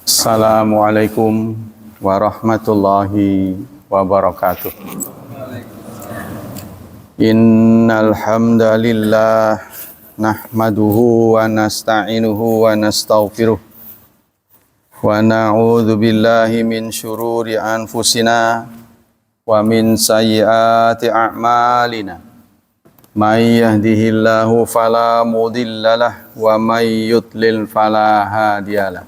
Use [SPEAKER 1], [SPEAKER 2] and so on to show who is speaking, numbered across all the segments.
[SPEAKER 1] Assalamualaikum warahmatullahi wabarakatuh. Innal hamdalillah nahmaduhu wa nasta'inuhu wa nastaghfiruh wa na'udzu billahi min syururi anfusina wa min sayyiati a'malina. May yahdihillahu fala mudhillalah wa may yudlil fala hadiyalah.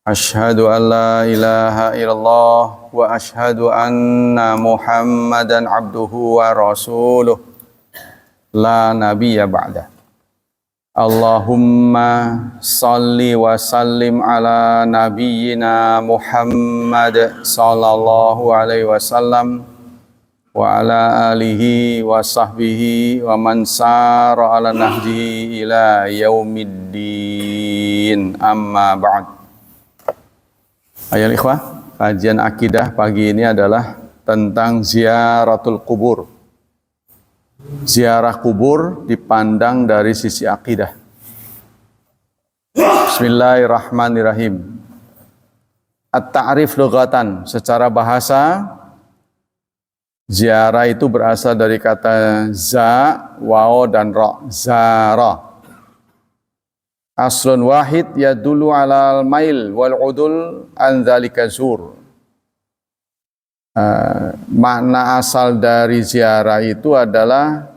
[SPEAKER 1] Asyhadu an la ilaha illallah wa asyhadu anna Muhammadan abduhu wa rasuluh la nabiyya ba'da. Allahumma salli wa sallim ala nabiyyina Muhammad sallallahu alaihi wasallam wa ala alihi wa sahbihi wa man sara ala nahjihi ila yaumiddin, amma ba'd. Ayol ikhwah, kajian akidah pagi ini adalah tentang ziaratul kubur. Ziarah kubur dipandang dari sisi akidah. Bismillahirrahmanirrahim. At-ta'rif lughatan, secara bahasa ziarah itu berasal dari kata za, waw dan ra, zara. Aslun wahid yadullu alal mail wal udul an dzalika zur. Makna asal dari ziarah itu adalah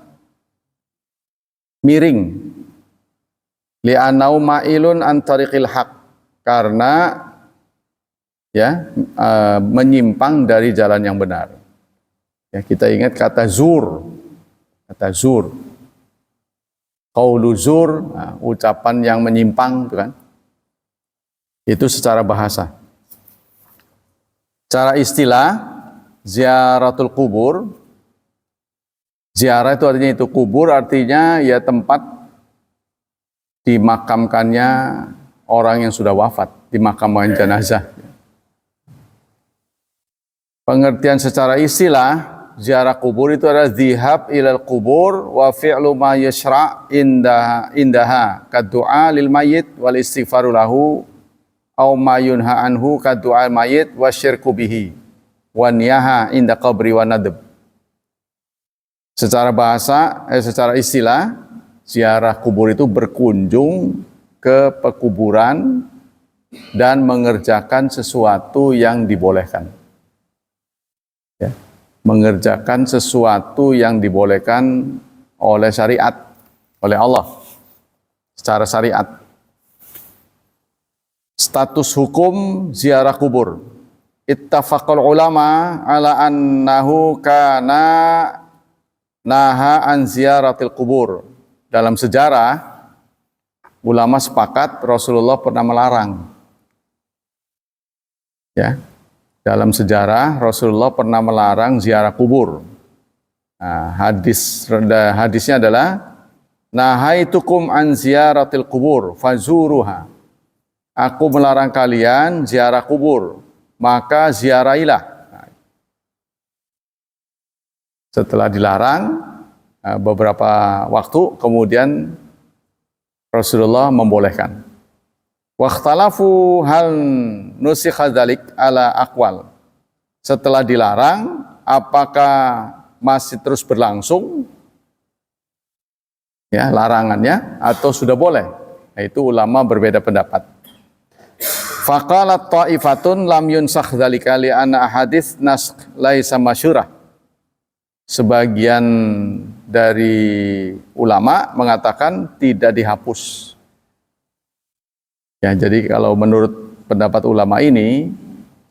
[SPEAKER 1] miring. Li'annau ma'ilun an tariqil haq, karena menyimpang dari jalan yang benar. Ya, kita ingat kata zur, qaulu zur, ucapan yang menyimpang, itu kan? Itu secara bahasa. Secara istilah, ziaratul kubur, ziarah itu artinya itu, kubur artinya ya tempat dimakamkannya orang yang sudah wafat, dimakamkan jenazah. Pengertian secara istilah, ziarah kubur itu adalah dzihab ilal kubur wa fi'lu ma yashra' indaha kaddu'a lil mayyit wal istighfaru lahu aw ma yunha anhu kaddu'a al mayyit wa syirku bihi wa niyaha inda qabri wa nadb. Secara bahasa, secara istilah, ziarah kubur itu berkunjung ke pekuburan dan mengerjakan sesuatu yang dibolehkan. Ya. Mengerjakan sesuatu yang dibolehkan oleh syariat, oleh Allah secara syariat. Status hukum ziarah kubur. Ittafaqul ulama ala annahu kana naha an ziyaratil kubur. Dalam sejarah, ulama sepakat Rasulullah pernah melarang. Ya. Dalam sejarah, Rasulullah pernah melarang ziarah kubur. Nah, hadisnya adalah nahaitukum an ziyaratil kubur fazuruha. Aku melarang kalian ziarah kubur, maka ziarahilah. Nah, setelah dilarang beberapa waktu, kemudian Rasulullah membolehkan. Wakhtalafu hal nusikha dzalik ala aqwal. Setelah dilarang, apakah masih terus berlangsung ya larangannya atau sudah boleh? Nah, itu ulama berbeda pendapat. Faqalat ta'ifatun lam yunsakh dzalika li anna ahadits nasakh laisa masyhurah. Sebagian dari ulama mengatakan tidak dihapus. Ya, jadi kalau menurut pendapat ulama ini,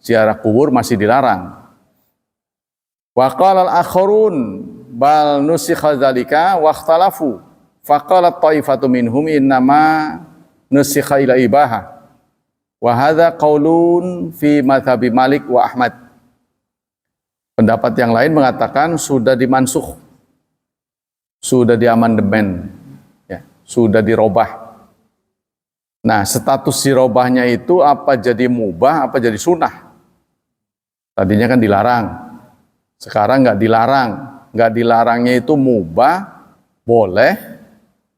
[SPEAKER 1] ziarah kubur masih dilarang. Wa qala al-akharun bal nusikha dzalika wa ikhtalafu. Fa qalat ta'ifatu minhum innama nusikha ila ibaha. Wa hadza qaulun fi madhhabi Malik wa Ahmad. Pendapat yang lain mengatakan sudah dimansukh. Sudah diamandemen, ya, sudah dirobah. Nah, status dirobahnya itu apa jadi mubah, apa jadi sunnah? Tadinya kan dilarang, sekarang nggak dilarang. Nggak dilarangnya itu mubah, boleh,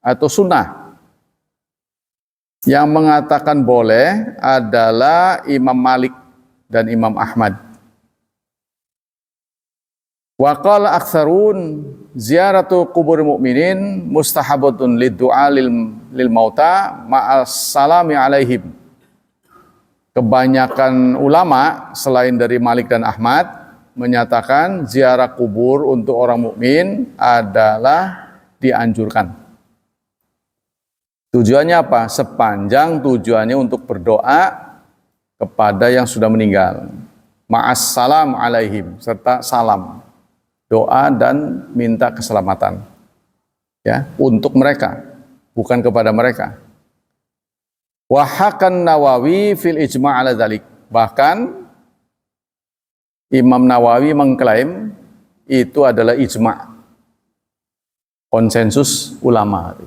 [SPEAKER 1] atau sunnah. Yang mengatakan boleh adalah Imam Malik dan Imam Ahmad. Wa qala aktsarun ziaratu qubur mu'minin mustahabatun lid-du'a lil mauta ma'as salami alaihim. Kebanyakan ulama selain dari Malik dan Ahmad menyatakan ziarah kubur untuk orang mukmin adalah dianjurkan. Tujuannya apa? Sepanjang tujuannya untuk berdoa kepada yang sudah meninggal. Ma'as salam alaihim, serta salam. Doa dan minta keselamatan. Ya, untuk mereka, bukan kepada mereka. Wa hakan Nawawi fil ijma' ala dzalik. Bahkan Imam Nawawi mengklaim itu adalah ijma', konsensus ulama.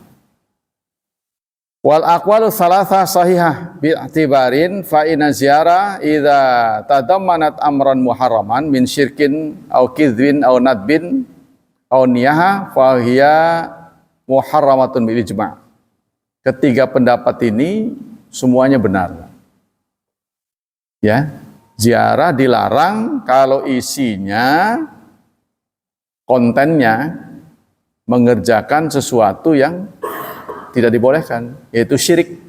[SPEAKER 1] Wal aqwalu tsalatsa sahihah bi'tibarin fa inna ziyarah idza tadammanat amran muharraman min syirkin aw kidzbin aw nadbin aw niyaha fa hiya muharramatun bil ijma'. Ketiga pendapat ini semuanya benar. Ya, ziarah dilarang kalau isinya, kontennya mengerjakan sesuatu yang tidak dibolehkan, yaitu syirik.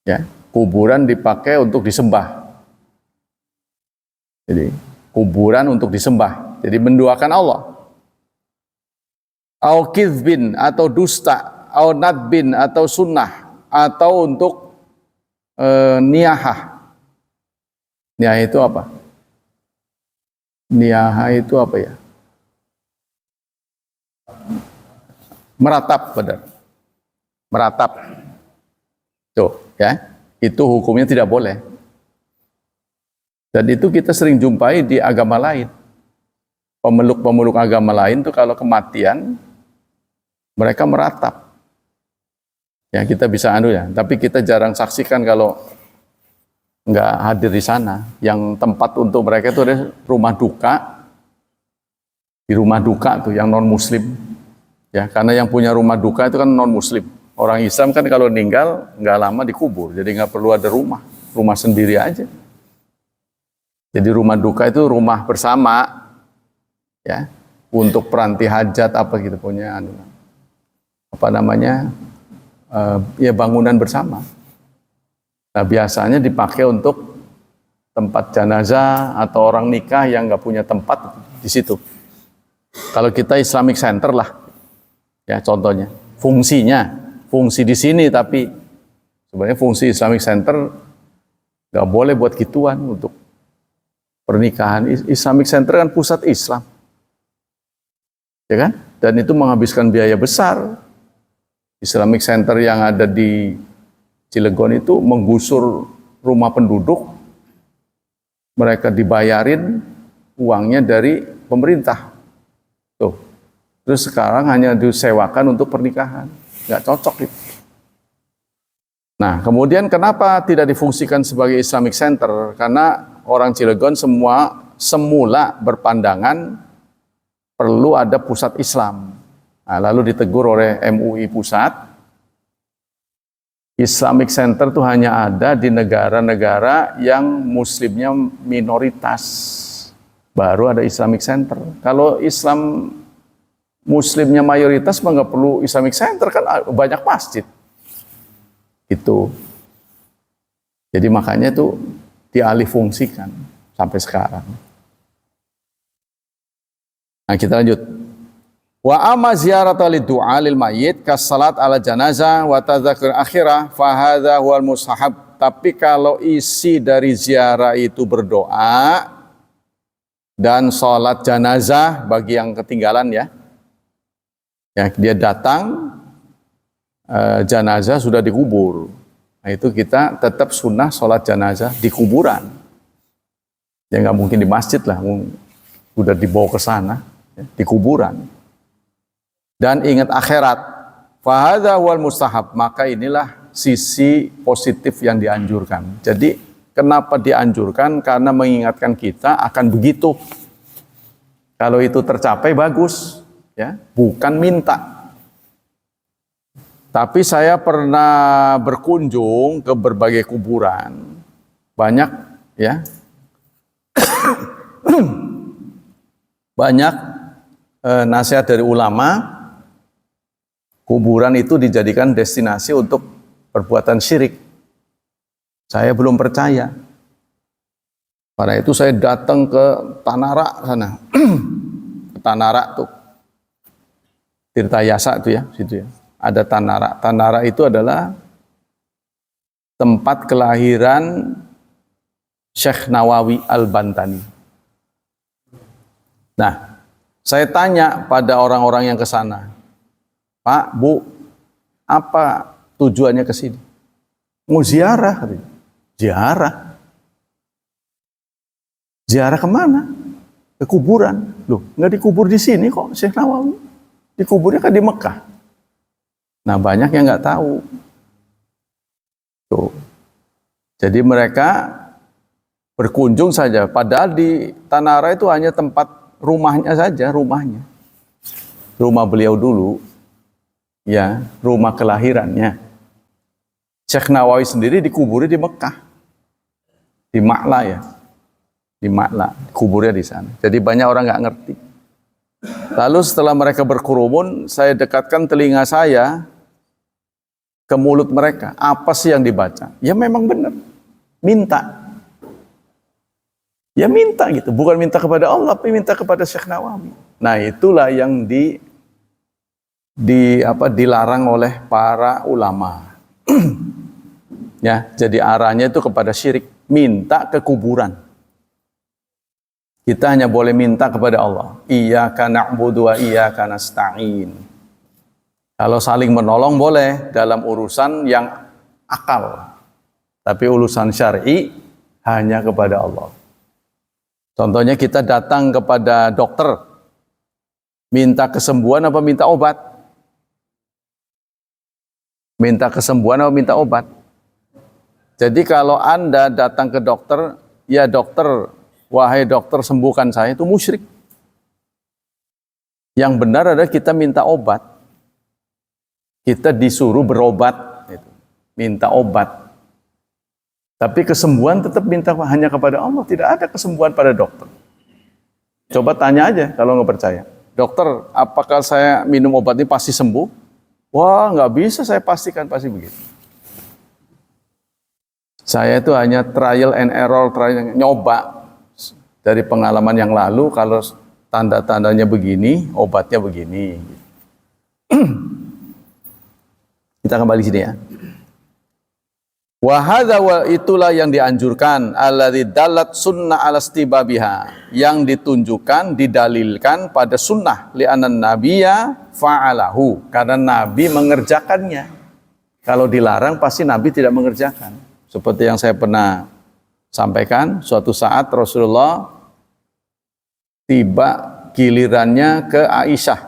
[SPEAKER 1] Ya, kuburan dipakai untuk disembah. Jadi, kuburan untuk disembah. Jadi menduakan Allah. Au kizbin atau dusta, au nadbin atau sunnah, atau untuk niyahah. Niyahah itu apa? Niyahah itu apa ya? Meratap, benar. Meratap. Tuh, ya. Itu hukumnya tidak boleh. Dan itu kita sering jumpai di agama lain. Pemeluk-pemeluk agama lain tuh kalau kematian mereka meratap. Ya, kita bisa ya, tapi kita jarang saksikan kalau nggak hadir di sana. Yang tempat untuk mereka itu ada rumah duka. Di rumah duka tuh yang non muslim. Ya, karena yang punya rumah duka itu kan non muslim. Orang Islam kan kalau meninggal nggak lama dikubur, jadi nggak perlu ada rumah sendiri aja. Jadi rumah duka itu rumah bersama, ya, untuk peranti hajat apa gitu punya, apa namanya, ya bangunan bersama. Nah biasanya dipakai untuk tempat jenazah atau orang nikah yang nggak punya tempat di situ. Kalau kita Islamic Center lah, ya contohnya, fungsi di sini, tapi sebenarnya fungsi Islamic Center nggak boleh buat gituan untuk pernikahan. Islamic Center kan pusat Islam, ya kan? Dan itu menghabiskan biaya besar. Islamic Center yang ada di Cilegon itu menggusur rumah penduduk, mereka dibayarin uangnya dari pemerintah. Tuh, terus sekarang hanya disewakan untuk pernikahan. Nggak cocok itu. Nah, kemudian kenapa tidak difungsikan sebagai Islamic Center? Karena orang Cilegon semula berpandangan perlu ada pusat Islam. Nah, lalu ditegur oleh MUI Pusat. Islamic Center itu hanya ada di negara-negara yang muslimnya minoritas. Baru ada Islamic Center. Kalau Islam muslimnya mayoritas mah nggak perlu Islamic Center, kan banyak masjid. Itu. Jadi makanya itu dialih fungsikan sampai sekarang. Nah, kita lanjut. Wa amma ziyarata liddu'a lil mayyit kas salat ala janazah wa tadzakir akhirah fa hadza huwal mustahab. Tapi kalau isi dari ziarah itu berdoa dan salat janazah bagi yang ketinggalan, ya. Ya, dia datang, jenazah sudah dikubur. Nah, itu kita tetap sunnah sholat jenazah di kuburan. Ya nggak mungkin di masjid lah, udah dibawa ke sana, ya, di kuburan. Dan ingat akhirat, fahadha wal mustahab, maka inilah sisi positif yang dianjurkan. Jadi kenapa dianjurkan? Karena mengingatkan kita akan begitu. Kalau itu tercapai bagus. Ya, bukan minta. Tapi saya pernah berkunjung ke berbagai kuburan. Banyak ya. Banyak nasihat dari ulama, kuburan itu dijadikan destinasi untuk perbuatan syirik. Saya belum percaya. Karena itu saya datang ke Tanara sana. Ke Tanara tuh. Tirta Yasa tuh ya, situ ya. Ada Tanara. Tanara itu adalah tempat kelahiran Syekh Nawawi Al-Bantani. Nah, saya tanya pada orang-orang yang ke sana, Pak, Bu, apa tujuannya ke sini? Mau ziarah. Ziarah. Ziarah kemana? Ke kuburan. Loh, nggak dikubur di sini kok Syekh Nawawi. Dikuburnya kan di Mekah. Nah, banyak yang nggak tahu. Tuh. Jadi mereka berkunjung saja. Padahal di Tanara itu hanya tempat rumahnya saja, rumahnya. Rumah beliau dulu. Ya, rumah kelahirannya. Syekh Nawawi sendiri dikuburi di Mekah. Di Ma'la ya. Di Ma'la, kuburnya di sana. Jadi banyak orang nggak ngerti. Lalu setelah mereka berkerumun, saya dekatkan telinga saya ke mulut mereka. Apa sih yang dibaca? Ya memang benar. Minta. Ya minta gitu. Bukan minta kepada Allah, tapi minta kepada Syekh Nawawi. Nah itulah yang dilarang oleh para ulama. Ya, jadi arahnya itu kepada syirik. Minta ke kuburan. Kita hanya boleh minta kepada Allah. Iyyaka na'budu wa iyyaka nasta'in. Kalau saling menolong boleh dalam urusan yang akal. Tapi urusan syar'i hanya kepada Allah. Contohnya kita datang kepada dokter. Minta kesembuhan apa minta obat? Minta kesembuhan atau minta obat? Jadi kalau Anda datang ke dokter, ya dokter, wahai dokter sembuhkan saya, itu musyrik. Yang benar adalah kita minta obat. Kita disuruh berobat, minta obat. Tapi kesembuhan tetap minta hanya kepada Allah, tidak ada kesembuhan pada dokter. Coba tanya aja kalau nggak percaya. Dokter, apakah saya minum obat ini pasti sembuh? Wah, nggak bisa saya pastikan pasti begitu. Saya itu hanya trial and error, nyoba dari pengalaman yang lalu. Kalau tanda-tandanya begini, obatnya begini. Kita kembali sini ya. Wahada wa itulah yang dianjurkan alladzi dalat sunnah alastibabiha, yang ditunjukkan didalilkan pada sunnah li'anan nabiyya fa'alahu, karena nabi mengerjakannya. Kalau dilarang pasti nabi tidak mengerjakan. Seperti yang saya pernah sampaikan, suatu saat Rasulullah tiba gilirannya ke Aisyah.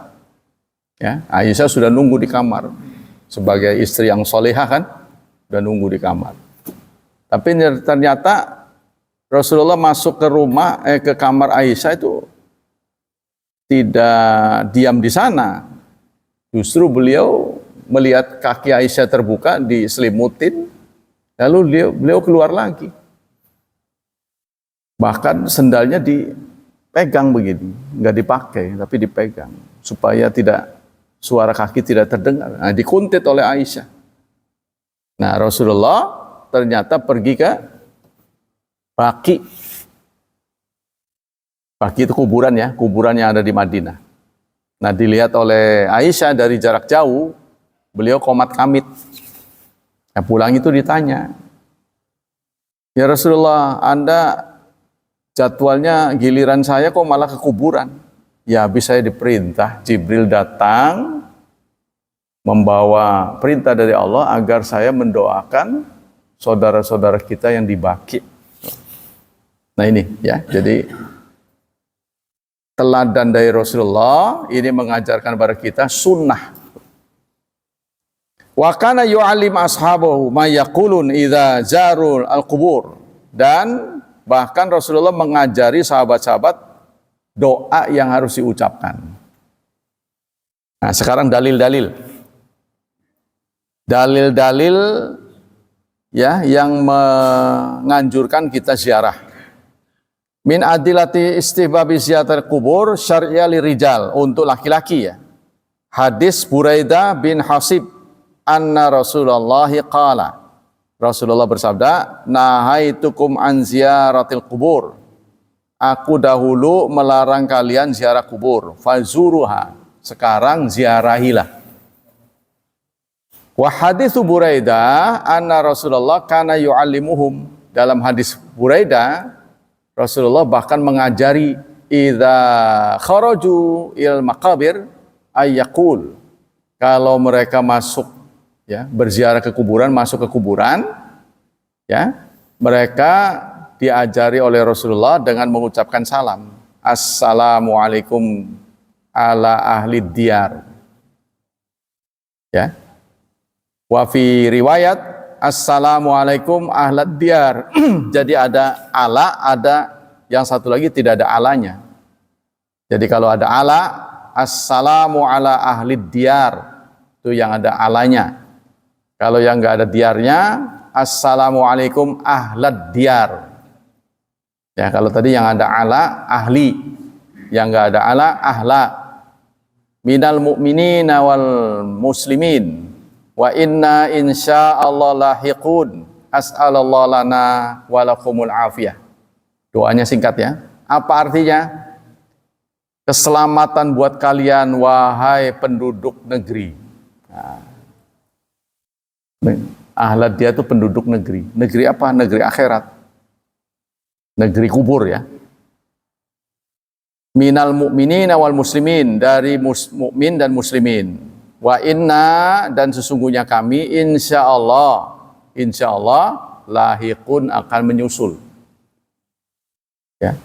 [SPEAKER 1] Ya, Aisyah sudah nunggu di kamar. Sebagai istri yang solehah kan, sudah nunggu di kamar. Tapi ternyata Rasulullah masuk ke rumah, ke kamar Aisyah itu tidak diam di sana. Justru beliau melihat kaki Aisyah terbuka, diselimutin, lalu beliau keluar lagi. Bahkan sendalnya dipegang begini, nggak dipakai, tapi dipegang supaya suara kaki tidak terdengar. Nah, dikuntit oleh Aisyah. Nah, Rasulullah ternyata pergi ke Baqi. Baqi itu kuburan ya, kuburan yang ada di Madinah. Nah, dilihat oleh Aisyah dari jarak jauh, beliau komat kamit. Nah, pulang itu ditanya, ya Rasulullah, Anda jadwalnya giliran saya kok malah ke kuburan? Ya, habis saya diperintah, Jibril datang membawa perintah dari Allah agar saya mendoakan saudara-saudara kita yang di Baqi. Nah ini ya, jadi teladan dari Rasulullah ini mengajarkan kepada kita sunnah. Wa kana yu'allim ashabahu ma yaqulun idza zarul al-qubur, dan bahkan Rasulullah mengajari sahabat-sahabat doa yang harus diucapkan. Nah, sekarang dalil-dalil. dalil-dalil ya yang menganjurkan kita ziarah. Min adilati istihbabi ziaratil kubur syar'iyya lirijal, untuk laki-laki ya. Hadis Buraidah bin Hasib anna Rasulullah qala, Rasulullah bersabda, nahaitukum an ziyaratil kubur, aku dahulu melarang kalian ziarah kubur, fazuruha, sekarang ziarahilah. Wa haditsu Buraidah anna Rasulullah kana yu'allimuhum, dalam hadis Buraidah Rasulullah bahkan mengajari idza kharaju il maqabir ayyaqul, kalau mereka masuk ya berziarah ke kuburan, masuk ke kuburan ya, mereka diajari oleh Rasulullah dengan mengucapkan salam, assalamualaikum ala ahli diyar ya. Wa fi riwayat assalamualaikum ahlad diyar. Jadi ada ala, ada yang satu lagi tidak ada alanya. Jadi kalau ada ala, assalamu ala ahlid diyar, itu yang ada alanya. Kalau yang enggak ada diarnya, assalamualaikum ahlad diyar. Ya, kalau tadi yang ada ala, ahli. Yang enggak ada ala, ahla. Minal mu'minina wal muslimin. Wa inna insyaallah lahiqun as'alallah lana walakumul afiyah. Doanya singkat ya. Apa artinya? Keselamatan buat kalian wahai penduduk negeri. Nah, ahlad dia itu penduduk negeri. Negeri apa? Negeri akhirat. Negeri kubur ya. Minal mu'minina wal muslimin, dari mukmin dan muslimin. Wa inna, dan sesungguhnya kami insyaallah lahiqun, akan menyusul ya,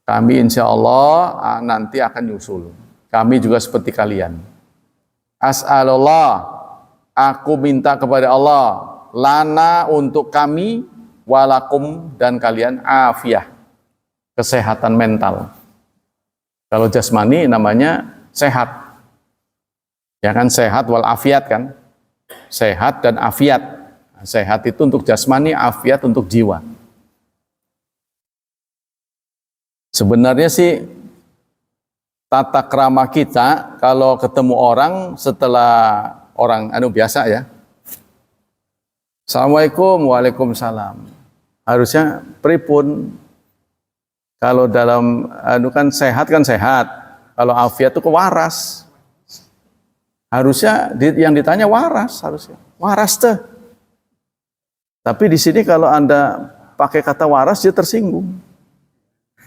[SPEAKER 1] kami insyaallah nanti akan nyusul, kami juga seperti kalian. As'alullah, aku minta kepada Allah, lana, untuk kami, walakum, dan kalian, afiyah, kesehatan mental. Kalau jasmani namanya sehat ya kan, sehat wal afiat kan, sehat dan afiat. Sehat itu untuk jasmani, afiat untuk jiwa. Sebenarnya sih tata krama kita kalau ketemu orang, setelah orang biasa ya, assalamualaikum, waalaikumsalam, harusnya pripun. Kalau dalam kan sehat, kalau afiat itu kewaras. Harusnya yang ditanya waras, harusnya waras tuh. Tapi di sini kalau Anda pakai kata waras, dia tersinggung.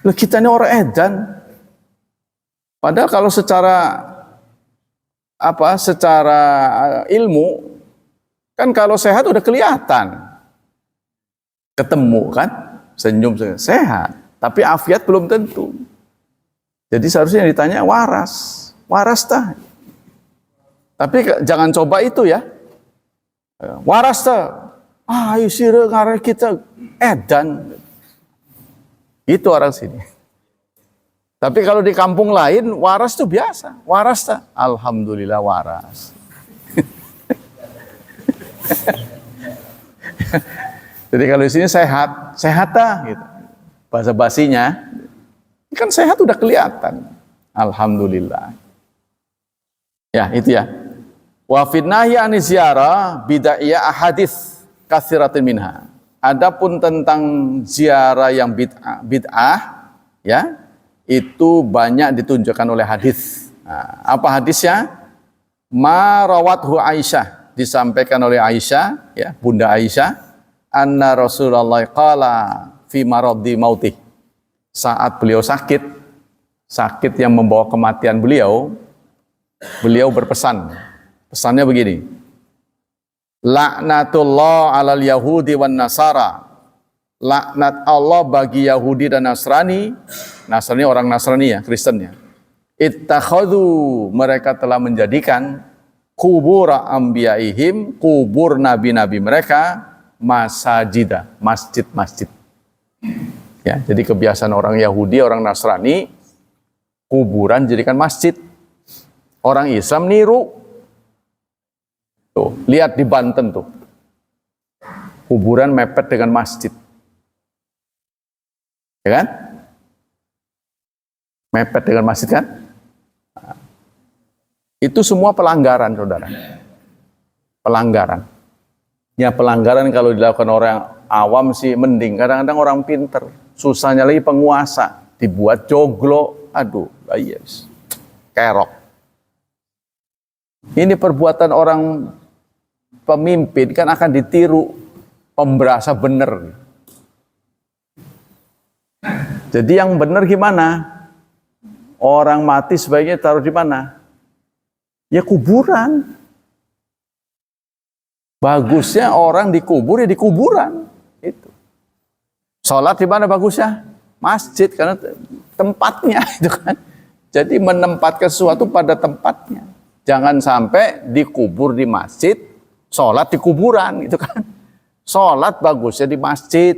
[SPEAKER 1] Loh, kita ini orang edan. Padahal kalau secara ilmu kan, kalau sehat udah kelihatan, ketemu kan, senyum sehat. Tapi afiat belum tentu. Jadi seharusnya yang ditanya waras tah. Tapi jangan coba itu ya. Waras tah. Ayo sira ngarep kita edan. Itu orang sini. Tapi kalau di kampung lain, waras itu biasa. Waras tah. Alhamdulillah waras. Jadi kalau di sini sehat tah gitu. Bahasa basinya kan sehat udah kelihatan. Alhamdulillah. Ya, itu ya. Wa finnahi an ziarah bid'ah ahadits katsiratin minha. Adapun tentang ziarah yang bid'ah ya, itu banyak ditunjukkan oleh hadis. Nah, apa hadisnya? Ma rawathu Aisyah, disampaikan oleh Aisyah ya, Bunda Aisyah, anna Rasulullah qala fi maradhi mautih. Saat beliau sakit yang membawa kematian beliau berpesan. Pesannya begini, laknatullah alal yahudi wan nasara, laknat Allah bagi Yahudi dan Nasrani orang Nasrani ya, Kristennya. Ittakhadhu, mereka telah menjadikan kubura anbiyaihim, kubur nabi-nabi mereka, masajida, masjid-masjid. Ya, jadi kebiasaan orang Yahudi, orang Nasrani, kuburan jadikan masjid. Orang Islam niru. Tuh, lihat di Banten tuh. Kuburan mepet dengan masjid. Ya kan? Mepet dengan masjid kan? Itu semua pelanggaran, saudara. Pelanggaran. Ya pelanggaran kalau dilakukan orang awam sih mending. Kadang-kadang orang pinter. Susahnya lagi penguasa. Dibuat joglo. Aduh, yes. Kerok. Ini perbuatan orang pemimpin kan akan ditiru. Pemberasa bener. Jadi yang bener gimana? Orang mati sebaiknya taruh di mana? Ya kuburan. Bagusnya orang dikubur ya di kuburan. Itu. Sholat di mana bagusnya? Masjid karena tempatnya itu kan. Jadi menempatkan sesuatu pada tempatnya. Jangan sampai dikubur di masjid, sholat di kuburan itu kan. Sholat bagusnya di masjid.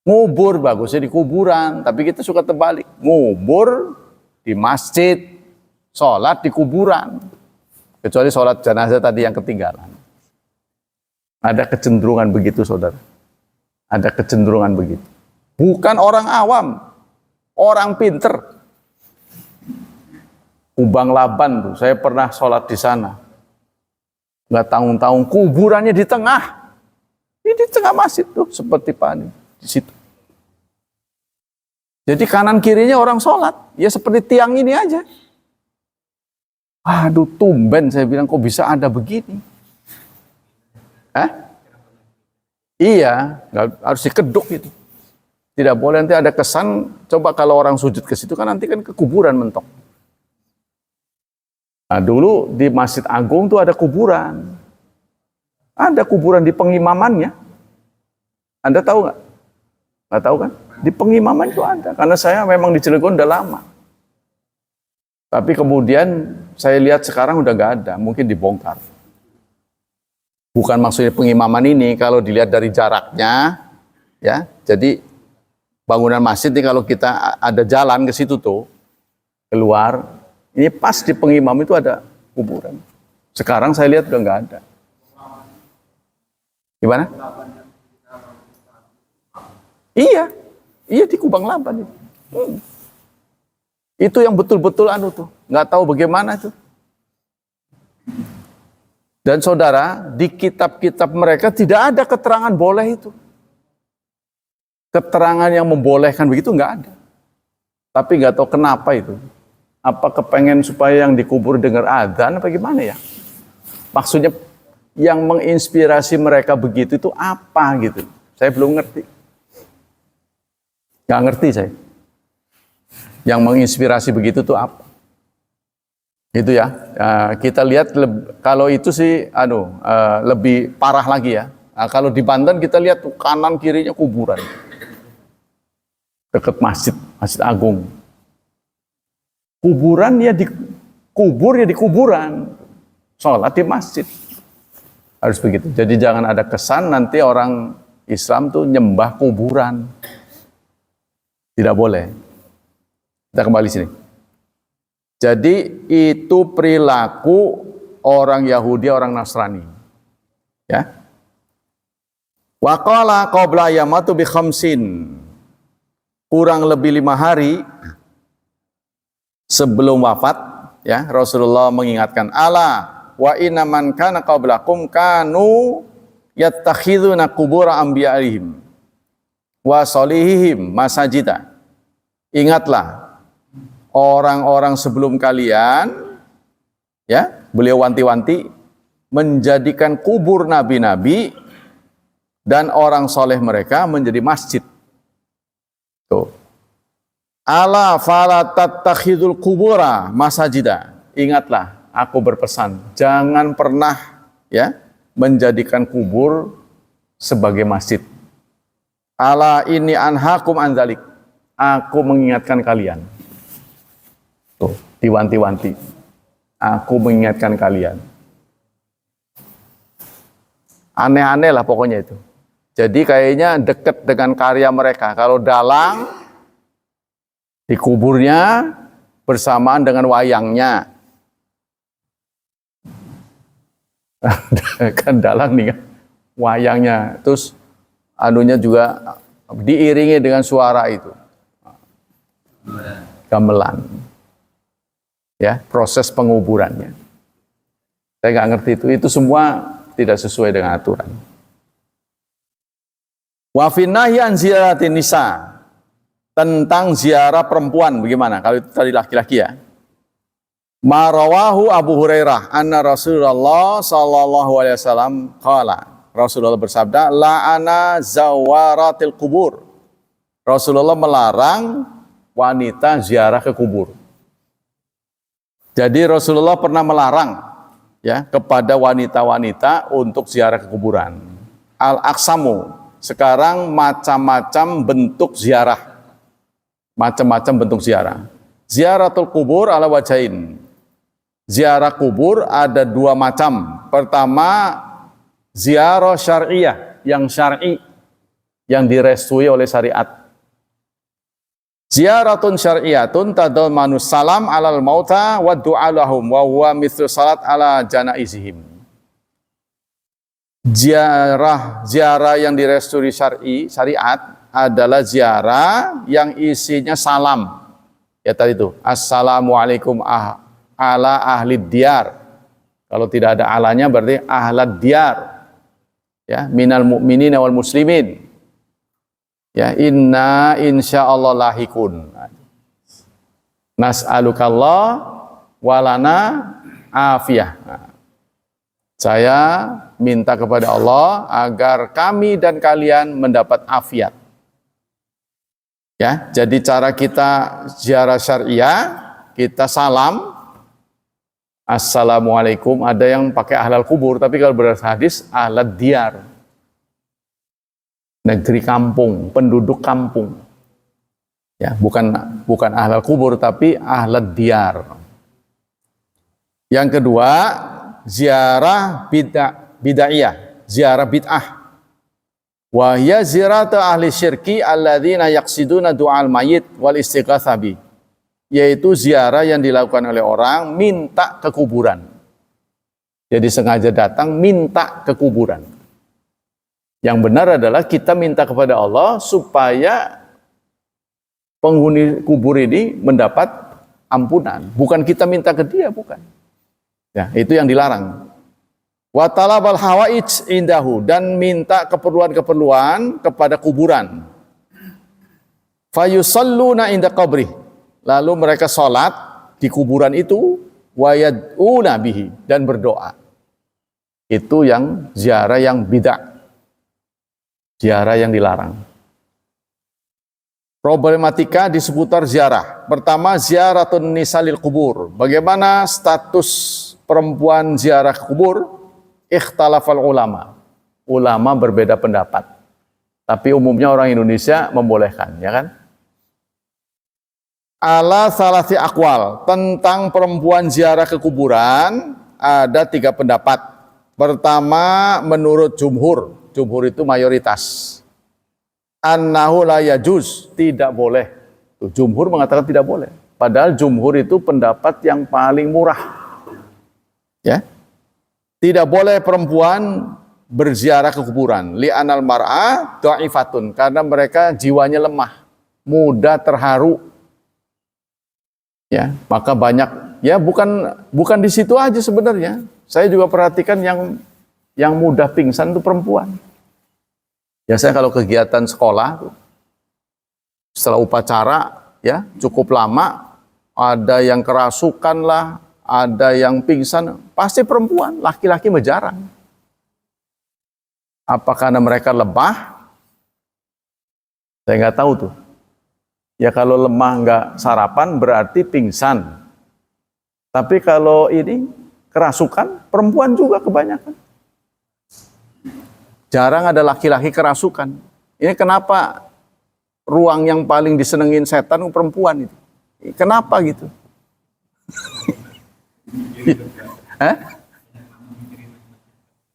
[SPEAKER 1] Ngubur bagusnya di kuburan, tapi kita suka terbalik. Ngubur di masjid, sholat di kuburan. Kecuali sholat jenazah tadi yang ketinggalan. Ada kecenderungan begitu, saudara. Ada kecenderungan begitu. Bukan orang awam, orang pinter. Kubang Laban tuh, saya pernah sholat di sana. Nggak tahun-tahun, kuburannya di tengah. Ini di tengah masjid tuh, seperti pani di situ. Jadi kanan kirinya orang sholat, ya seperti tiang ini aja. Aduh, tumben saya bilang kok bisa ada begini. Iya, harus dikeduk itu. Tidak boleh nanti ada kesan, coba kalau orang sujud ke situ kan nanti kan ke kuburan mentok. Nah, dulu di Masjid Agung tuh ada kuburan. Ada kuburan di pengimamannya. Anda tahu nggak? Nggak tahu kan? Di pengimaman itu ada. Karena saya memang di Cilegon udah lama. Tapi kemudian saya lihat sekarang udah nggak ada. Mungkin dibongkar. Bukan maksudnya pengimaman ini, kalau dilihat dari jaraknya, ya. Jadi bangunan masjid ini kalau kita ada jalan ke situ tuh, keluar, ini pas di pengimam itu ada kuburan. Sekarang saya lihat udah nggak ada. Gimana? Iya, iya di Kubang Laban itu. Itu yang betul-betul tuh, nggak tahu bagaimana itu. Dan saudara, di kitab-kitab mereka tidak ada keterangan boleh itu. Keterangan yang membolehkan begitu nggak ada. Tapi nggak tahu kenapa itu. Apa kepengen supaya yang dikubur dengar adzan apa gimana ya? Maksudnya yang menginspirasi mereka begitu itu apa gitu? Saya belum ngerti. Nggak ngerti saya. Yang menginspirasi begitu tuh apa? Itu ya. Kita lihat kalau itu sih lebih parah lagi ya. Kalau di Banten kita lihat tuh kanan kirinya kuburan. Dekat Masjid Agung. Kuburan ya dikubur ya di kuburan. Sholat di masjid. Harus begitu. Jadi jangan ada kesan nanti orang Islam tuh nyembah kuburan. Tidak boleh. Kita kembali sini. Jadi itu perilaku orang Yahudi, orang Nasrani. Ya. Wa qala qabla yamatu bi khamsin. Kurang lebih 5 hari sebelum wafat, ya, Rasulullah mengingatkan, ala wa inna man kana qablakum kanu yattakhiduna qubura anbiya'ihim wa salihihim masajida. Ingatlah orang-orang sebelum kalian, ya, beliau wanti-wanti menjadikan kubur nabi-nabi dan orang soleh mereka menjadi masjid. Tuh. Ala fala tattakhidul qubura masajida. Ingatlah, aku berpesan, jangan pernah ya menjadikan kubur sebagai masjid. Ala ini anhakum anzalik. Aku mengingatkan kalian. Tuh, diwanti-wanti. Aku mengingatkan kalian. Aneh-aneh lah pokoknya itu. Jadi kayaknya dekat dengan karya mereka. Kalau dalang dikuburnya bersamaan dengan wayangnya. Kan dalang nih kan, wayangnya, terus anunya juga diiringi dengan suara itu, gamelan, ya proses penguburannya. Saya nggak ngerti itu semua tidak sesuai dengan aturan. Wa finnahi an ziyaratin nisa, tentang ziarah perempuan bagaimana? Kalau itu tadi laki-laki ya. Marawahu Abu Hurairah anna Rasulullah sallallahu alaihi wasallam qala. Rasulullah bersabda, la'ana zawaratil kubur. Rasulullah melarang wanita ziarah ke kubur. Jadi Rasulullah pernah melarang ya kepada wanita-wanita untuk ziarah ke kuburan. Al-aqsamu, sekarang macam-macam bentuk ziarah. Macam-macam bentuk ziarah. Ziaratul kubur ala wajain. Ziarah kubur ada dua macam. Pertama, ziarah syariah, yang syar'i, yang direstui oleh syariat. Ziaratun syariatun tadamanu salam alal mauta wa du'a lahum wa huwa mithlu salat ala janaizihim. Ziarah yang direstui syariat adalah ziarah yang isinya salam. Ya tadi itu, assalamualaikum ala ahli diyar. Kalau tidak ada alanya berarti ahlad diyar. Ya, minal mu'minin wal muslimin. Ya, inna insyaallah lahikun. Nas'alukallah walana afiyah. Saya minta kepada Allah agar kami dan kalian mendapat afiat. Ya, jadi cara kita ziarah syariah, kita salam, assalamualaikum. Ada yang pakai ahlal kubur, tapi kalau berdasar hadis ahlad diyar, negeri kampung, penduduk kampung. Ya, bukan ahlal kubur, tapi ahlad diyar. Yang kedua, ziarah bid'ah, ziarah bid'ah. Wa hiya ziyaratu ahli syirki alladzina yaqsiduna du'al mayyit wal istighatsabi, yaitu ziarah yang dilakukan oleh orang minta ke kuburan. Jadi sengaja datang minta ke kuburan. Yang benar adalah kita minta kepada Allah supaya penghuni kubur ini mendapat ampunan, bukan kita minta ke dia, bukan. Ya, itu yang dilarang. Wa talabal hawaij indahu, dan minta keperluan-keperluan kepada kuburan. Fayusalluna inda qabri, lalu mereka sholat di kuburan itu, wa yad'una bihi, dan berdoa. Itu yang ziarah yang bid'ah, ziarah yang dilarang. Problematika di seputar ziarah. Pertama, ziaratun nisalil kubur. Bagaimana status perempuan ziarah kubur? Ikhtalafal ulama. Ulama berbeda pendapat. Tapi umumnya orang Indonesia membolehkan, ya kan? Ala salasi akwal, tentang perempuan ziarah ke kuburan ada 3 pendapat. Pertama, menurut jumhur. Jumhur itu mayoritas. Annahu la yajuz, tidak boleh. Jumhur mengatakan tidak boleh. Padahal jumhur itu pendapat yang paling murah. Ya. Tidak boleh perempuan berziarah ke kuburan. Li'anal mar'a dha'ifatun, karena mereka jiwanya lemah, mudah terharu. Ya, maka banyak, ya bukan di situ aja sebenarnya. Saya juga perhatikan yang mudah pingsan itu perempuan. Ya, saya kalau kegiatan sekolah setelah upacara ya cukup lama, ada yang kerasukan lah, ada yang pingsan, pasti perempuan, laki-laki jarang. Apa karena mereka lemah? Saya nggak tahu tuh. Ya kalau lemah nggak sarapan berarti pingsan. Tapi kalau ini kerasukan, perempuan juga kebanyakan. Jarang ada laki-laki kerasukan. Ini kenapa ruang yang paling disenengin setan perempuan itu? Kenapa gitu?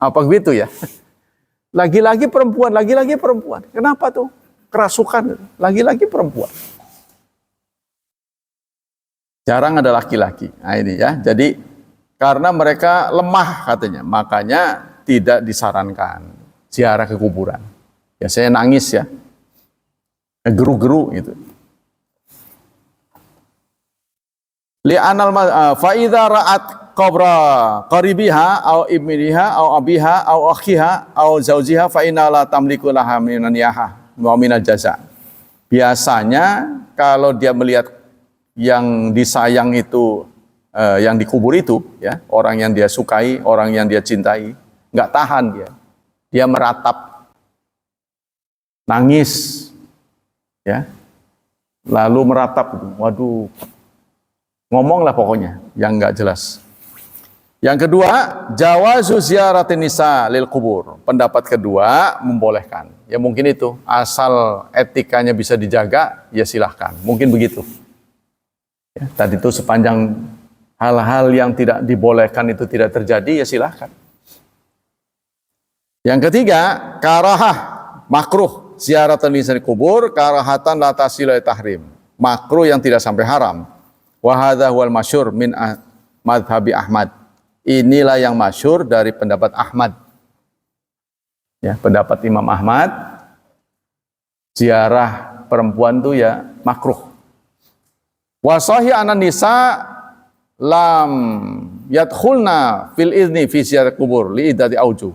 [SPEAKER 1] Apa begitu ya? Lagi-lagi perempuan, lagi-lagi perempuan. Kenapa tuh? Kerasukan, lagi-lagi perempuan. Jarang ada laki-laki. Nah ini ya. Jadi karena mereka lemah katanya, makanya tidak disarankan ziarah ke kuburan. Ya saya nangis ya, geru-geru gitu. Li'anal fa idza ra'at qabra qaribiha au ibniha au abiha au akhiha au zaujiha fa inna la tamliku laha minan yaha wa minal jaza. Biasanya kalau dia melihat yang disayang itu yang dikubur itu ya, orang yang dia sukai, orang yang dia cintai, nggak tahan dia meratap, nangis ya, lalu meratap, waduh, ngomonglah pokoknya yang nggak jelas. Yang kedua, jawazu ziyaratin nisa lil kubur. Pendapat kedua membolehkan. Ya mungkin itu, asal etikanya bisa dijaga, ya silahkan. Mungkin begitu. Ya, tadi itu sepanjang hal-hal yang tidak dibolehkan itu tidak terjadi, ya silahkan. Yang ketiga, karahah, makruh ziyaratan nisa lil kubur, karahatan la tasila tahrim. Makruh yang tidak sampai haram. Wa hadza huwal masyhur min madhhabi Ahmad. Inilah yang masyhur dari pendapat Ahmad. Ya, pendapat Imam Ahmad, ziarah perempuan itu ya makruh. Wa sahih anan nisa lam yadkhulna fil izni fi ziarah kubur li idati auju.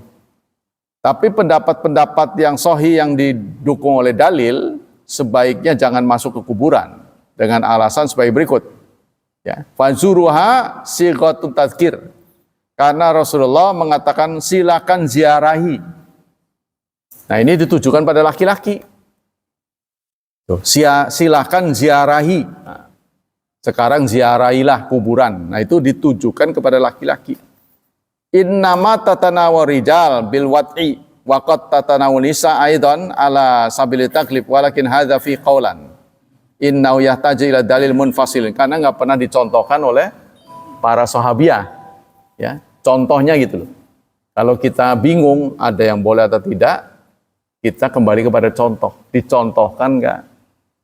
[SPEAKER 1] Tapi pendapat-pendapat yang sahih yang didukung oleh dalil sebaiknya jangan masuk ke kuburan dengan alasan sebagai berikut. Ya, fanzuruha sighatut tadzkir. Karena Rasulullah mengatakan silakan ziarahi. Nah ini ditujukan pada laki-laki. Silakan ziarahi. Nah, sekarang ziarahilah kuburan. Nah itu ditujukan kepada laki-laki. Innama tatanawa rijal bil wat'i wa qad tatanawu nisa aidan ala sabili taklif walakin hadza fi qaulan. Innahu yahtaju ila dalil munfasil. Karena nggak pernah dicontohkan oleh para sahabiah. Ya, contohnya gitu loh. Kalau kita bingung ada yang boleh atau tidak, kita kembali kepada contoh. Dicontohkan nggak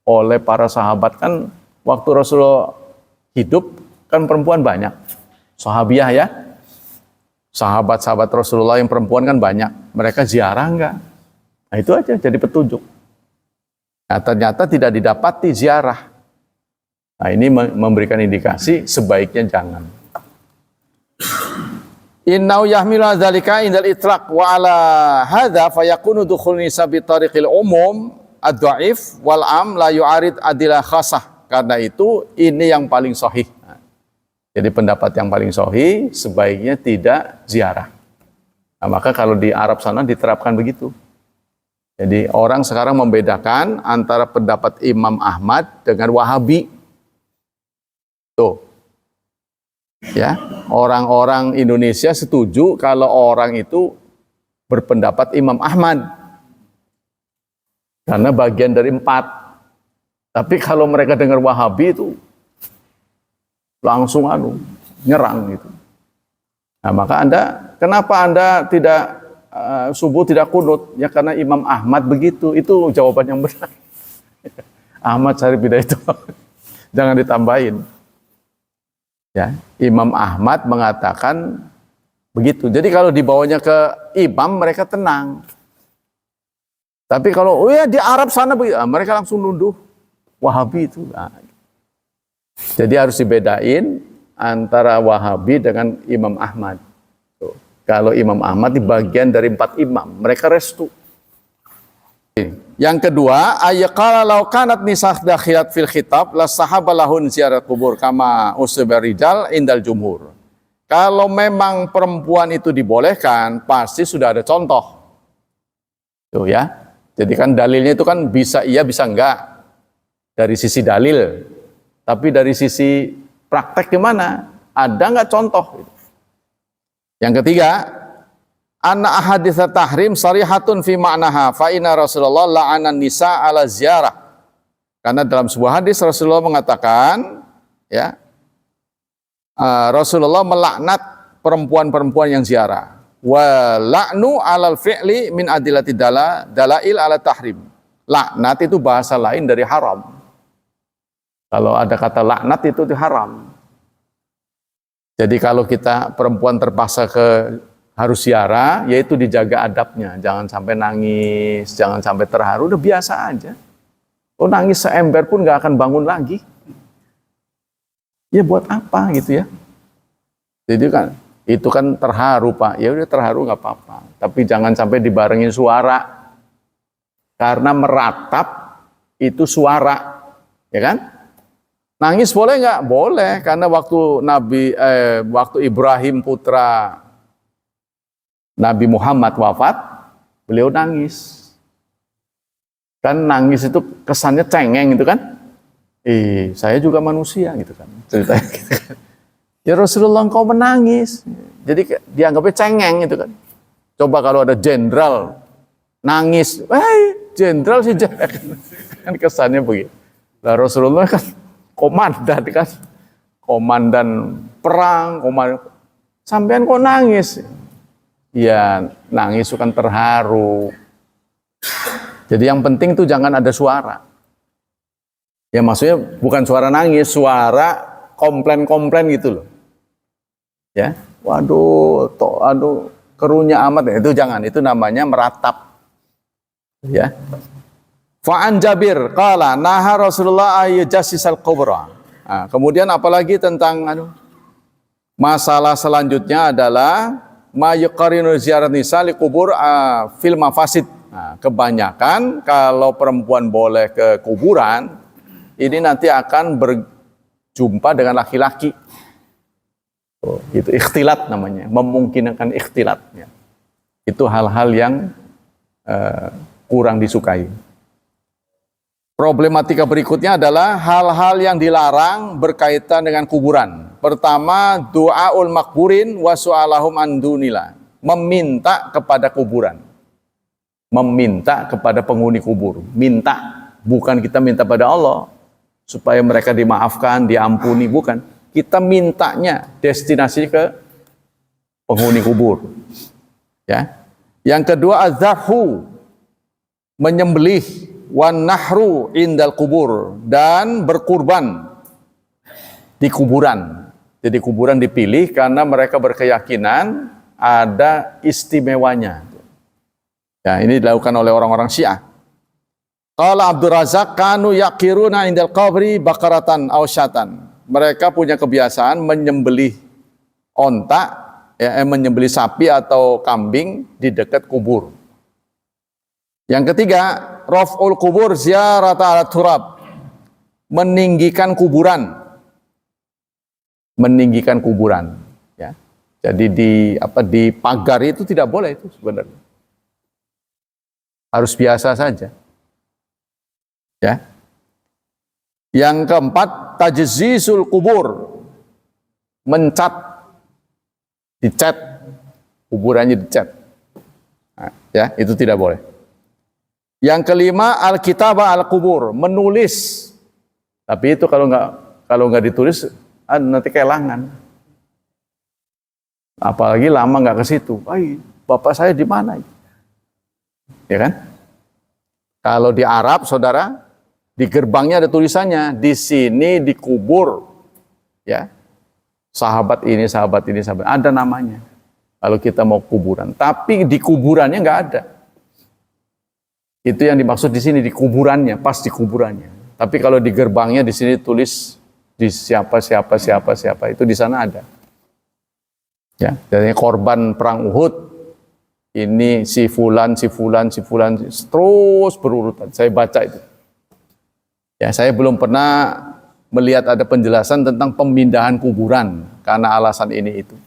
[SPEAKER 1] oleh para sahabat? Kan waktu Rasulullah hidup kan perempuan banyak. Sahabiah ya, sahabat-sahabat Rasulullah yang perempuan kan banyak. Mereka ziarah nggak? Nah itu aja jadi petunjuk. Nah ternyata tidak didapati ziarah. Nah ini memberikan indikasi sebaiknya jangan. Innau yahmilu dzalika indal itlaq wa ala hadza fayakunu dukhul nisa bi tariqil umum ad-dhaif wal am la yu'arid adilah khasah. Karena itu ini yang paling sahih. Jadi pendapat yang paling sahih sebaiknya tidak ziarah. Nah, maka kalau di Arab sana diterapkan begitu. Jadi orang sekarang membedakan antara pendapat Imam Ahmad dengan Wahabi. Tuh. Ya, orang-orang Indonesia setuju kalau orang itu berpendapat Imam Ahmad karena bagian dari 4. Tapi kalau mereka dengar Wahabi itu langsung nyerang gitu. Nah, maka kenapa Anda tidak subuh tidak kunut? Ya karena Imam Ahmad begitu. Itu jawaban yang benar. Ahmad Syarif Hidayat itu jangan ditambahin. Ya, Imam Ahmad mengatakan begitu. Jadi kalau dibawanya ke imam mereka tenang. Tapi kalau di Arab sana mereka langsung nuduh Wahabi itu. Nah, jadi harus dibedain antara Wahabi dengan Imam Ahmad. Tuh. Kalau Imam Ahmad di bagian dari 4 imam, mereka restu. Yang kedua, ayaqala law kanat nisah dakhilat fil khitab la sahaba lahun ziarah kubur kama usbar rijal indal jumhur. Kalau memang perempuan itu dibolehkan, pasti sudah ada contoh. Tuh ya. Jadi kan dalilnya itu kan bisa iya bisa enggak. Dari sisi dalil. Tapi dari sisi praktek gimana? Ada enggak contoh? Yang ketiga, anna ahadits tahrim sarihatun fi ma'naha fa inna Rasulullah la'anan nisa ala ziarah. Karena dalam sebuah hadis Rasulullah mengatakan ya Rasulullah melaknat perempuan-perempuan yang ziarah. Wa la'nu 'alal fi'li min adillati dalail ala tahrim. Laknat itu bahasa lain dari haram. Kalau ada kata laknat itu haram. Jadi kalau kita perempuan terpaksa harus ziarah, yaitu dijaga adabnya. Jangan sampai nangis, jangan sampai terharu, udah biasa aja. Oh, nangis seember pun gak akan bangun lagi. Ya buat apa gitu ya. Jadi kan, itu kan terharu Pak. Ya udah terharu gak apa-apa. Tapi jangan sampai dibarengin suara. Karena meratap itu suara. Ya kan? Nangis boleh nggak? Boleh, karena waktu Ibrahim putra Nabi Muhammad wafat, beliau nangis. Kan nangis itu kesannya cengeng gitu kan? Saya juga manusia gitu kan. Ceritanya gitu kan. Ya Rasulullah engkau menangis. Jadi dianggapnya cengeng gitu kan. Coba kalau ada jenderal nangis, jenderal sih kan kesannya begitu. Lah Rasulullah kan komandan kan, komandan perang, sampean kok nangis? Ya nangis itu kan terharu. Jadi yang penting tuh jangan ada suara. Ya maksudnya bukan suara nangis, suara komplain gitu loh. Ya, waduh, aduh, kerunya amat, itu jangan, itu namanya meratap. Ya. Fa'an Jabir qala naha Rasulullah ayyujassisal qubra. Nah, kemudian apalagi tentang masalah selanjutnya adalah ma yuqarinu ziyarat nisa li qubur fil mafasid. Nah, kebanyakan kalau perempuan boleh ke kuburan, ini nanti akan berjumpa dengan laki-laki. Itu ikhtilat namanya, memungkinkan ikhtilat. Ya. Itu hal-hal yang kurang disukai. Problematika berikutnya adalah hal-hal yang dilarang berkaitan dengan kuburan. Pertama, du'aul makburin wa su'alahum an dunillah. Meminta kepada kuburan. Meminta kepada penghuni kubur. Minta, bukan kita minta pada Allah supaya mereka dimaafkan, diampuni, bukan. Kita mintanya destinasi ke penghuni kubur. Ya. Yang kedua, azzahu, menyembelih, wan nahru indal kubur, dan berkurban di kuburan. Jadi kuburan dipilih karena mereka berkeyakinan ada istimewanya. Ya, ini dilakukan oleh orang-orang Syiah. Qala Abdul Razak kanu yaqiruna indal qabri bakaratan aw syatan. Mereka punya kebiasaan menyembelih onta, menyembelih sapi atau kambing di dekat kubur. Yang ketiga, raf'ul kubur ziyarata ala turab. Meninggikan kuburan. Meninggikan kuburan, ya. Jadi di pagar itu tidak boleh itu sebenarnya. Harus biasa saja. Ya. Yang keempat, tajzisul kubur. Mencat. Dicat. Kuburannya dicat. Nah, ya, itu tidak boleh. Yang kelima, al-kitabah al-kubur, menulis. Tapi itu kalau nggak ditulis, nanti kehilangan. Apalagi lama nggak ke situ. Bapak saya di mana? Ya kan? Kalau di Arab, saudara, di gerbangnya ada tulisannya, di sini dikubur, ya, sahabat ini, ada namanya. Kalau kita mau kuburan, tapi di kuburannya nggak ada. Itu yang dimaksud di sini, di kuburannya, pas di kuburannya. Tapi kalau di gerbangnya di sini tulis di siapa itu di sana ada. Ya, jadi korban perang Uhud ini si fulan terus berurutan. Saya baca itu. Ya, saya belum pernah melihat ada penjelasan tentang pemindahan kuburan karena alasan ini itu.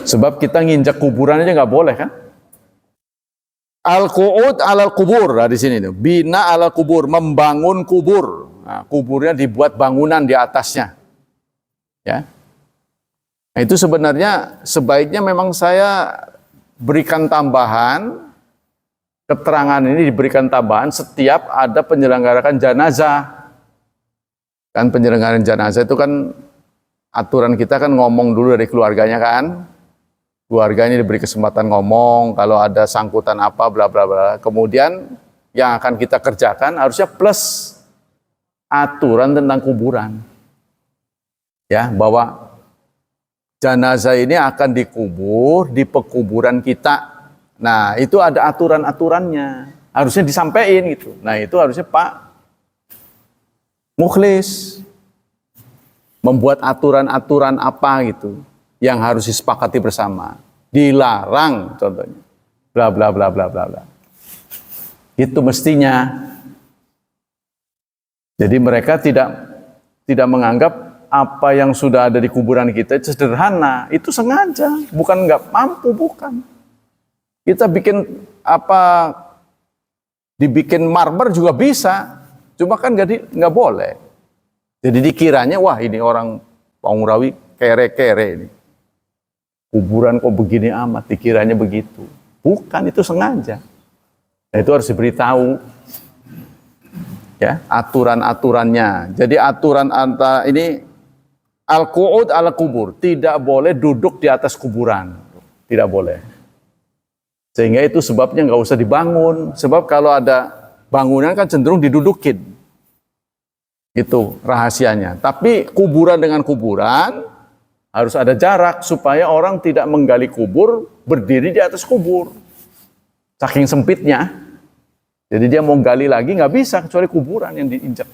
[SPEAKER 1] Sebab kita nginjak kuburan aja nggak boleh kan? Al-qu'ud alal kubur, nah di sini tuh. Bina alal kubur, membangun kubur. Nah, kuburnya dibuat bangunan di atasnya. Ya. Nah, itu sebenarnya sebaiknya memang saya berikan tambahan, keterangan ini diberikan tambahan setiap ada penyelenggarakan jenazah. Kan penyelenggaraan jenazah itu kan aturan kita kan ngomong dulu dari keluarganya kan. Keluarga ini diberi kesempatan ngomong, kalau ada sangkutan apa, bla bla bla. Kemudian yang akan kita kerjakan harusnya plus aturan tentang kuburan. Ya, bahwa jenazah ini akan dikubur di pekuburan kita. Nah, itu ada aturan-aturannya. Harusnya disampaikan gitu. Nah, itu harusnya Pak Mukhlis membuat aturan-aturan apa gitu yang harus disepakati bersama. Dilarang contohnya. Bla bla bla bla bla bla. Itu mestinya. Jadi mereka tidak menganggap apa yang sudah ada di kuburan kita itu sederhana, itu sengaja, bukan nggak mampu, bukan. Kita bikin apa, dibikin marmer juga bisa, cuma kan nggak boleh. Jadi dikiranya wah ini orang Pangurawi kere-kere ini, kuburan kok begini amat, dikiranya begitu, bukan, itu sengaja. Nah, itu harus diberitahu. Ya, aturan-aturannya. Jadi aturan antara ini al-qu'ud ala kubur, tidak boleh duduk di atas kuburan, tidak boleh. Sehingga itu sebabnya nggak usah dibangun. Sebab kalau ada bangunan kan cenderung didudukin. Itu rahasianya. Tapi kuburan dengan kuburan harus ada jarak supaya orang tidak menggali kubur berdiri di atas kubur. Saking sempitnya. Jadi dia mau gali lagi nggak bisa kecuali kuburan yang diinjak.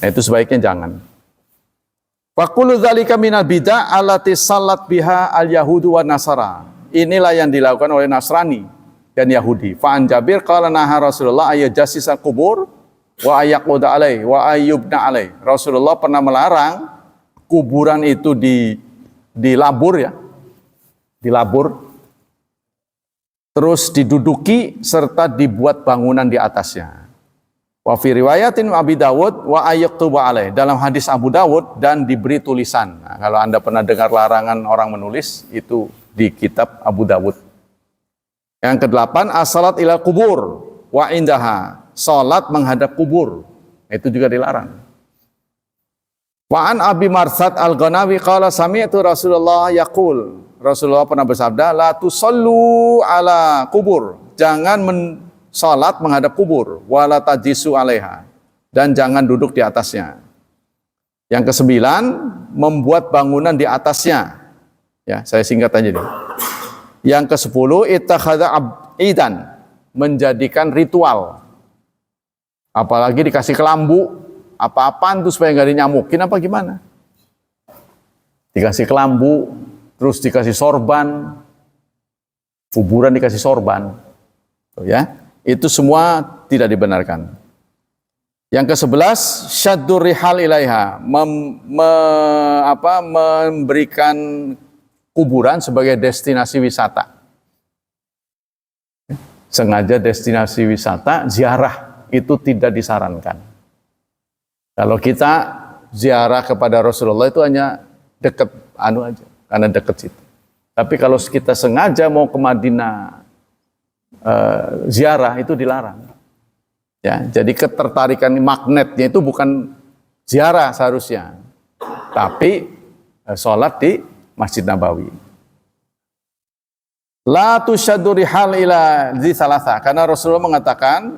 [SPEAKER 1] Nah, itu sebaiknya jangan. Wa kullu dzalika minal bid'ah allati sallat biha al-yahudu wan nasara. Inilah yang dilakukan oleh Nasrani dan Yahudi. Fa an Jabir qala naha Rasulullah ayyajassisa kubur wa ayyaquda alai wa ayyubna alai. Rasulullah pernah melarang kuburan itu dilabur ya. Dilabur terus diduduki serta dibuat bangunan di atasnya. Wa fi riwayatin Abi Dawud wa ayyaktuba alaih, dalam hadis Abu Dawud, dan diberi tulisan. Nah, kalau Anda pernah dengar larangan orang menulis, itu di kitab Abu Dawud. Yang ke-8 as-salat ila kubur wa indaha, salat menghadap kubur. Itu juga dilarang. Wa an Abi Marsad Al-Ghanawi qala sami'tu Rasulullah yaqul, Rasulullah pernah bersabda, la tusallu ala kubur, jangan salat menghadap kubur, wala tajisu alaiha, dan jangan duduk di atasnya. Yang ke-9, membuat bangunan di atasnya. Ya, saya singkat aja nih. Yang ke-10, ittakhadha idan, menjadikan ritual. Apalagi dikasih kelambu, apa-apaan tuh supaya nggak dinyamukin apa gimana? Dikasih kelambu, terus dikasih sorban, kuburan dikasih sorban. Tuh ya. Itu semua tidak dibenarkan. Yang ke-11, syaddur rihal ilaiha, memberikan kuburan sebagai destinasi wisata. Sengaja destinasi wisata, ziarah itu tidak disarankan. Kalau kita ziarah kepada Rasulullah itu hanya dekat aja, karena dekat situ. Tapi kalau kita sengaja mau ke Madinah, ziarah itu dilarang. Ya, jadi ketertarikan magnetnya itu bukan ziarah seharusnya, tapi sholat di Masjid Nabawi. La tusyaddu rihal ila dzi salasa, karena Rasulullah mengatakan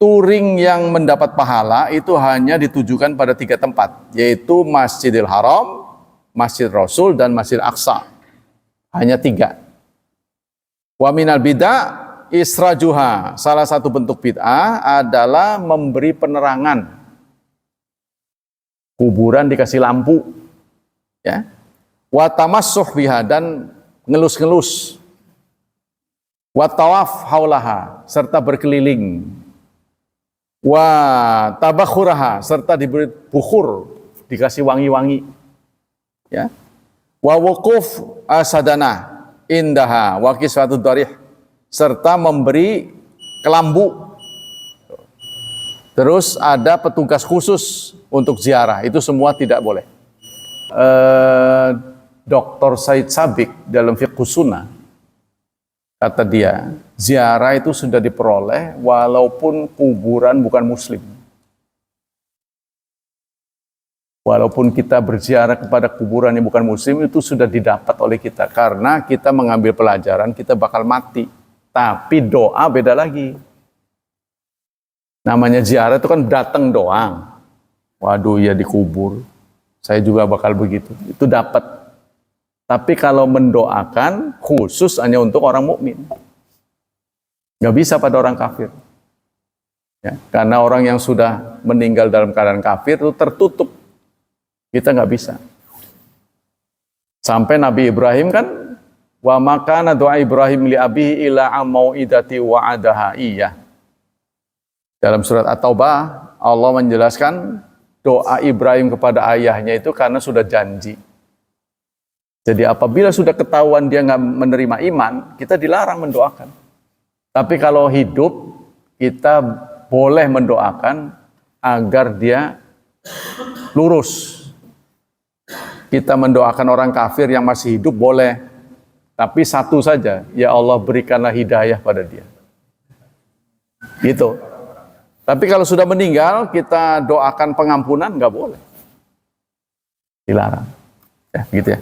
[SPEAKER 1] touring yang mendapat pahala itu hanya ditujukan pada 3 tempat, yaitu Masjidil Haram, Masjid Rasul, dan Masjid Aqsa. Hanya 3. Wa minal bid'ah israjuha, salah satu bentuk bid'ah adalah memberi penerangan. Kuburan dikasih lampu, ya. Wa tamassuh biha, dan ngelus-ngelus. Wa tawaf haulaha, serta berkeliling. Wa tabakhuraha, serta diberi bukhur, dikasih wangi-wangi. Ya. Wa wuquf asadana indaha wa kiswatu darih, serta memberi kelambu. Terus ada petugas khusus untuk ziarah, itu semua tidak boleh. Dr. Said Sabiq dalam Fiqh Sunnah kata dia, ziarah itu sudah diperoleh walaupun kuburan bukan muslim. Walaupun kita berziarah kepada kuburan yang bukan muslim, itu sudah didapat oleh kita. Karena kita mengambil pelajaran, kita bakal mati. Tapi doa beda lagi. Namanya ziarah itu kan datang doang. Waduh, ya dikubur. Saya juga bakal begitu. Itu dapat. Tapi kalau mendoakan khusus hanya untuk orang mukmin. Nggak bisa pada orang kafir. Ya, karena orang yang sudah meninggal dalam keadaan kafir itu tertutup. Kita nggak bisa. Sampai Nabi Ibrahim kan, wa makana doa Ibrahim li abihi ila amauidati wa'adaha iya. Dalam surat At-Taubah Allah menjelaskan doa Ibrahim kepada ayahnya itu karena sudah janji. Jadi apabila sudah ketahuan dia nggak menerima iman, kita dilarang mendoakan. Tapi kalau hidup, kita boleh mendoakan agar dia lurus. Kita mendoakan orang kafir yang masih hidup boleh. Tapi satu saja, ya Allah berikanlah hidayah pada dia. Gitu. Tapi kalau sudah meninggal, kita doakan pengampunan, nggak boleh. Dilarang. Ya, gitu ya.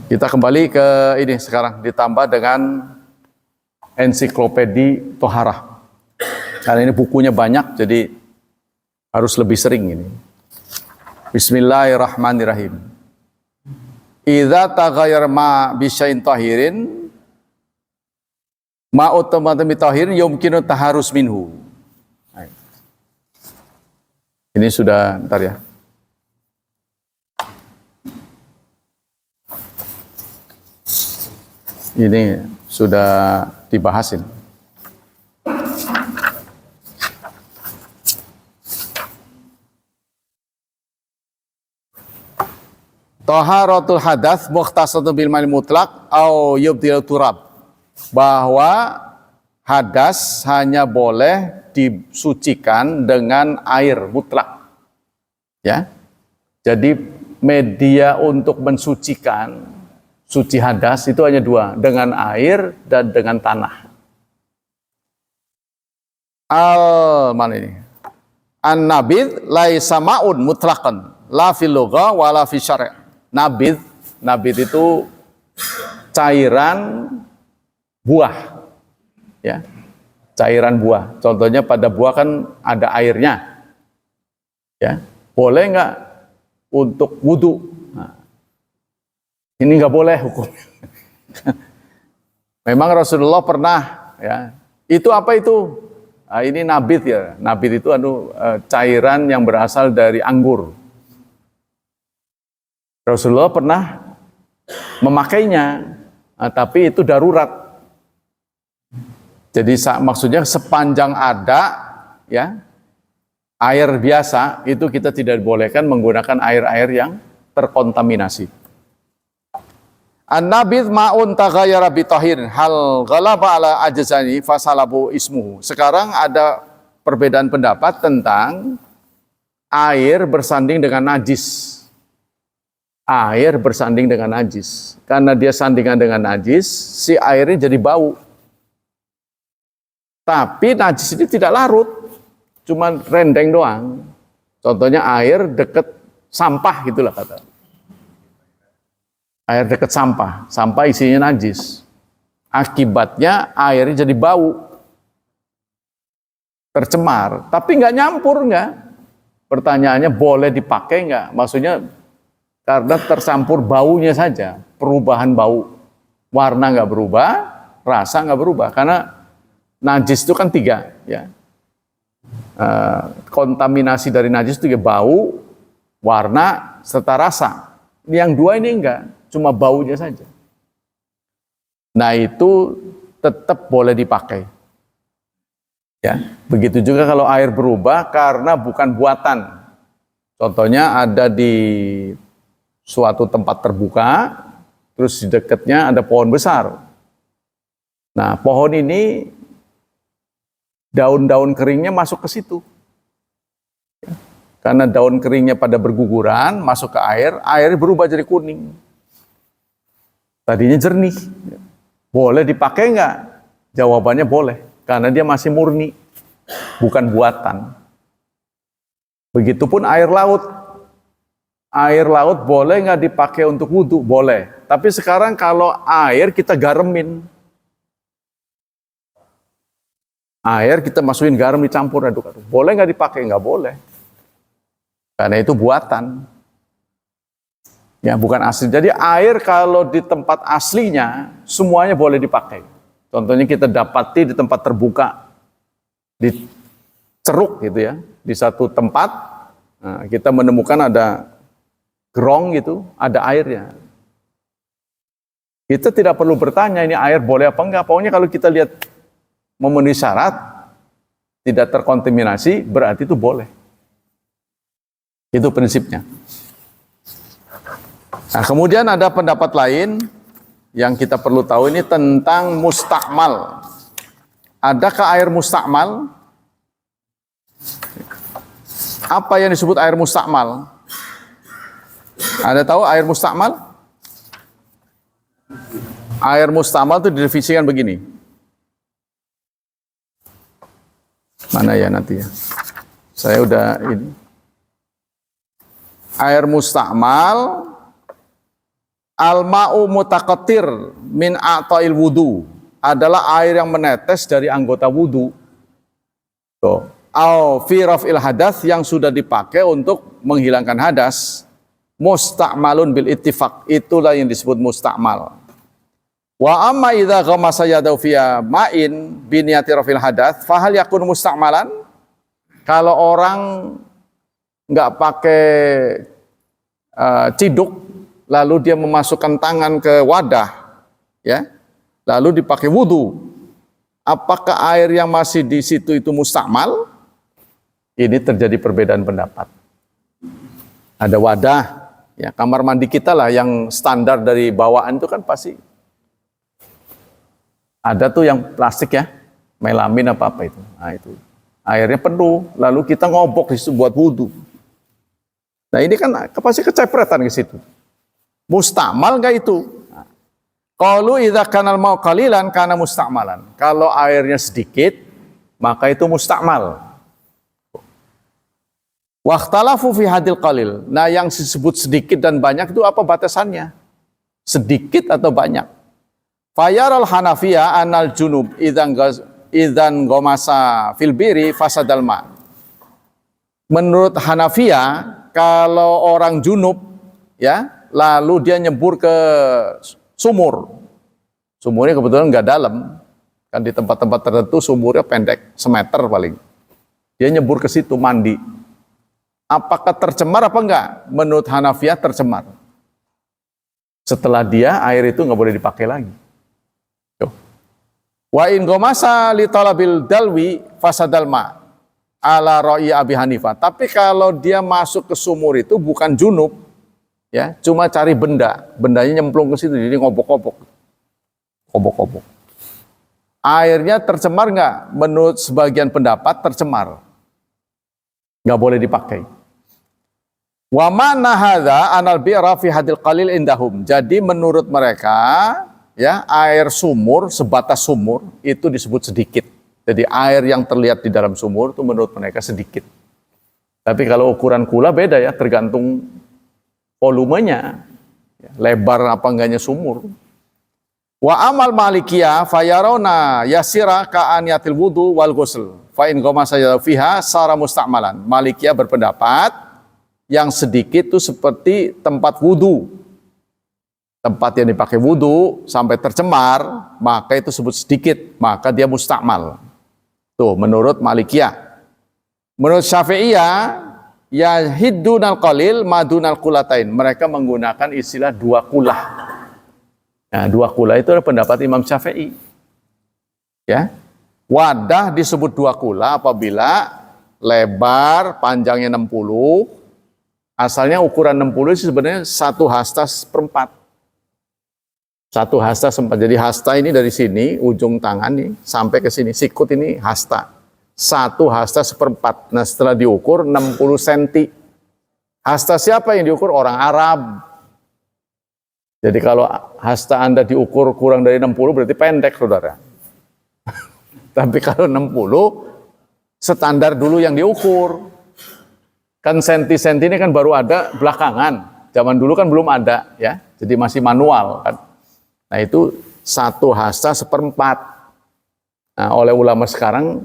[SPEAKER 1] Kita kembali ke ini sekarang, ditambah dengan ensiklopedi Toharah. Karena ini bukunya banyak, jadi harus lebih sering ini. Bismillahirrahmanirrahim. Idza taghayyar ma bisyai'in tahirin ma otomatis tahirin yumkinu taharus minhu. Ini sudah, ntar ya. Ini sudah dibahasin. Taharatul hadas mukhtasatun bil ma'il mutlaq au yubdil turab. Bahwa hadas hanya boleh disucikan dengan air mutlak. Ya. Jadi media untuk mensucikan suci hadas itu hanya dua, dengan air dan dengan tanah. Mana ini? An-nabid laisa ma'un mutlaqan, la fil lugha wa la fi syara'. Nabid itu cairan buah. Ya. Cairan buah. Contohnya pada buah kan ada airnya. Ya. Boleh nggak untuk wudu? Ini nggak boleh hukum. Memang Rasulullah pernah, ya. Itu apa itu? Nah, ini nabit ya. Nabit itu cairan yang berasal dari anggur. Rasulullah pernah memakainya, tapi itu darurat. Jadi maksudnya sepanjang ada, ya, air biasa itu kita tidak bolehkan menggunakan air-air yang terkontaminasi. An-nabid ma'un taghayyara bi tahirin hal ghalaba ala ajzani fasalabu ismuhu. Sekarang ada perbedaan pendapat tentang air bersanding dengan najis. Air bersanding dengan najis. Karena dia sandingan dengan najis, si airnya jadi bau. Tapi najis ini tidak larut, cuma rendeng doang. Contohnya air dekat sampah gitulah kata. Air dekat sampah isinya najis. Akibatnya airnya jadi bau, tercemar. Tapi nggak nyampur nggak. Pertanyaannya boleh dipakai nggak? Maksudnya karena tercampur baunya saja, perubahan bau, warna nggak berubah, rasa nggak berubah. Karena najis itu kan tiga, ya. Kontaminasi dari najis itu bau, warna, serta rasa. Yang dua ini enggak. Cuma baunya saja. Nah itu tetap boleh dipakai. Ya, begitu juga kalau air berubah karena bukan buatan. Contohnya ada di suatu tempat terbuka, terus di dekatnya ada pohon besar. Nah pohon ini daun-daun keringnya masuk ke situ. Karena daun keringnya pada berguguran, masuk ke air, airnya berubah jadi kuning. Tadinya jernih. Boleh dipakai nggak? Jawabannya boleh. Karena dia masih murni. Bukan buatan. Begitupun air laut. Air laut boleh nggak dipakai untuk wudhu? Boleh. Tapi sekarang kalau air kita garemin. Air kita masukin garam dicampur aduk-aduk. Boleh nggak dipakai? Nggak boleh. Karena itu buatan. Ya, bukan asli. Jadi air kalau di tempat aslinya semuanya boleh dipakai. Contohnya kita dapati di tempat terbuka, di ceruk gitu ya, di satu tempat, nah, kita menemukan ada gerong gitu, ada airnya. Kita tidak perlu bertanya ini air boleh apa enggak. Pokoknya kalau kita lihat memenuhi syarat, tidak terkontaminasi, berarti itu boleh. Itu prinsipnya. Nah, kemudian ada pendapat lain yang kita perlu tahu ini tentang mustakmal. Adakah air mustakmal? Apa yang disebut air mustakmal? Ada tahu air mustakmal? Air mustakmal itu didefinisikan begini. Mana ya nanti ya? Saya udah ini. Air mustakmal al-ma'u mutaqattir min a'ta'il wudu adalah air yang menetes dari anggota wudu. Tuh. Au fi raf'il hadas yang sudah dipakai untuk menghilangkan hadas. Mustakmalun bil ittifaq, itulah yang disebut mustakmal. Wa amma idza ghamasa yadahu fi ma'in bi niyati raf'il hadas fa hal yakun mustakmalan? Kalau orang nggak pakai ciduk, lalu dia memasukkan tangan ke wadah, ya, lalu dipakai wudhu. Apakah air yang masih di situ itu mustakmal? Ini terjadi perbedaan pendapat. Ada wadah, ya, kamar mandi kita lah yang standar dari bawaan itu kan pasti ada tuh yang plastik ya, melamin apa itu. Nah itu airnya penuh, lalu kita ngobok di situ buat wudhu. Nah ini kan pasti kecepretan ke situ. Mustakmal enggak itu? Qalu idza kanal mau qalilan kana mustakmalan. Kalau airnya sedikit, maka itu mustakmal. Waqtalafu fi hadil qalil. Nah, yang disebut sedikit dan banyak itu apa batasannya? Sedikit atau banyak? Fayaral Hanafiyah anal junub idzan gomasa fil biri fasadal ma. Menurut Hanafiyah, kalau orang junub ya, lalu dia nyebur ke sumur. Sumurnya kebetulan nggak dalam. Kan di tempat-tempat tertentu sumurnya pendek, semeter paling. Dia nyebur ke situ mandi. Apakah tercemar apa enggak? Menurut Hanafiyah tercemar. Setelah dia, air itu nggak boleh dipakai lagi. Wa in gomasa li talabil dalwi fasadal ma ala ra'i Abi Hanifah. Tapi kalau dia masuk ke sumur itu bukan junub, ya, cuma cari benda, bendanya nyemplung ke situ, jadi ngobok-ngobok, ngobok-ngobok. Airnya tercemar nggak? Menurut sebagian pendapat tercemar, nggak boleh dipakai. Wa mana hadza anal bi'ra fi hadil qalil indahum. Jadi menurut mereka, ya, air sumur sebatas sumur itu disebut sedikit. Jadi air yang terlihat di dalam sumur itu menurut mereka sedikit. Tapi kalau ukuran kula beda ya, tergantung volumenya, lebar apa enggaknya sumur. Wa amal malikiyah fayarona yasira ka'aniyatil wudu wal ghusl fa in ghamasa fiha sara mustakmalan. Malikiyah berpendapat yang sedikit itu seperti tempat wudu. Tempat yang dipakai wudu sampai tercemar, maka itu sebut sedikit, maka dia mustakmal. Tuh, menurut Malikiyah. Menurut Syafi'iyah, ya hiddunal qalil madunal kulatain. Mereka menggunakan istilah dua kulah. Nah, dua kulah itu adalah pendapat Imam Syafi'i. Ya. Wadah disebut dua kulah apabila lebar panjangnya 60, asalnya ukuran 60 itu sebenarnya 1 hasta seperempat. 1 hasta seperempat. Jadi hasta ini dari sini, ujung tangan nih, sampai ke sini. Sikut ini hasta. 1 hasta seperempat. Nah setelah diukur 60 cm. Hasta siapa yang diukur? Orang Arab. Jadi kalau hasta Anda diukur kurang dari 60 berarti pendek, saudara. Tapi kalau 60, standar dulu yang diukur. Kan senti-senti ini kan baru ada belakangan. Zaman dulu kan belum ada, ya. Jadi masih manual kan. Nah itu 1 hasta seperempat. Nah oleh ulama sekarang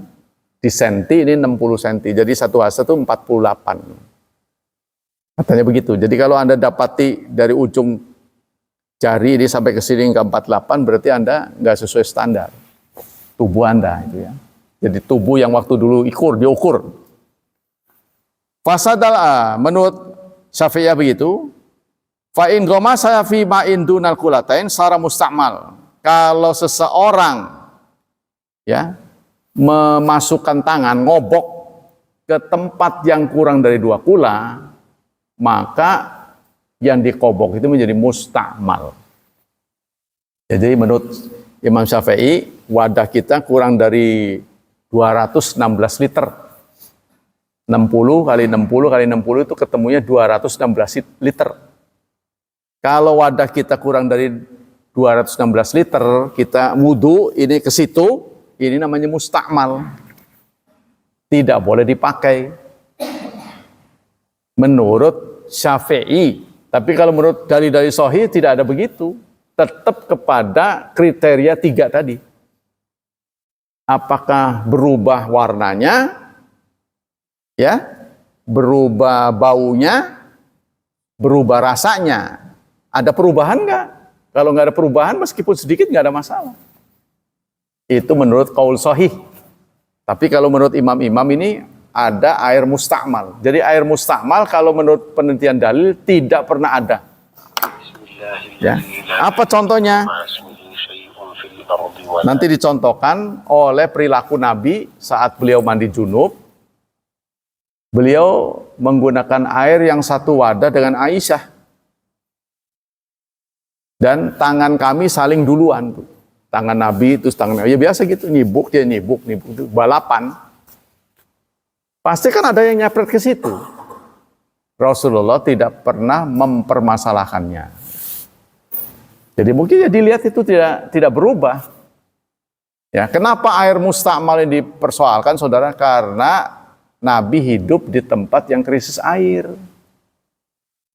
[SPEAKER 1] di senti ini 60 cm. Jadi 1 hasta itu 48. Katanya begitu. Jadi kalau Anda dapati dari ujung jari ini sampai ke sini ke 48, berarti Anda nggak sesuai standar tubuh Anda itu ya. Jadi tubuh yang waktu dulu diukur. Fasadal menurut Syafi'iyah begitu. Fa in ghamasa fi ma'in dunal kulatain sara musta'mal. Kalau seseorang ya memasukkan tangan ngobok ke tempat yang kurang dari 2 kula, maka yang dikobok itu menjadi musta'mal. Jadi menurut Imam Syafi'i, wadah kita kurang dari 216 liter. 60 kali 60 kali 60 itu ketemunya 216 liter. Kalau wadah kita kurang dari 216 liter, kita wudu ini ke situ, ini namanya musta'mal. Tidak boleh dipakai. Menurut Syafi'i. Tapi kalau menurut dalil-dalil sahih tidak ada begitu. Tetap kepada kriteria 3 tadi. Apakah berubah warnanya, ya, berubah baunya, berubah rasanya. Ada perubahan nggak? Kalau nggak ada perubahan, meskipun sedikit nggak ada masalah. Itu menurut qaul sahih. Tapi kalau menurut imam-imam ini ada air musta'mal. Jadi air musta'mal kalau menurut penelitian dalil tidak pernah ada. Ya. Apa contohnya? Nanti dicontohkan oleh perilaku Nabi saat beliau mandi junub. Beliau menggunakan air yang satu wadah dengan Aisyah. Dan tangan kami saling duluan tuh. Tangan Nabi terus tangan Nabi. Ya biasa gitu, nyibuk itu balapan. Pasti kan ada yang nyapret ke situ. Rasulullah tidak pernah mempermasalahkannya. Jadi mungkin ya dilihat itu tidak berubah. Ya, kenapa air musta'mal ini dipersoalkan, saudara? Karena Nabi hidup di tempat yang krisis air.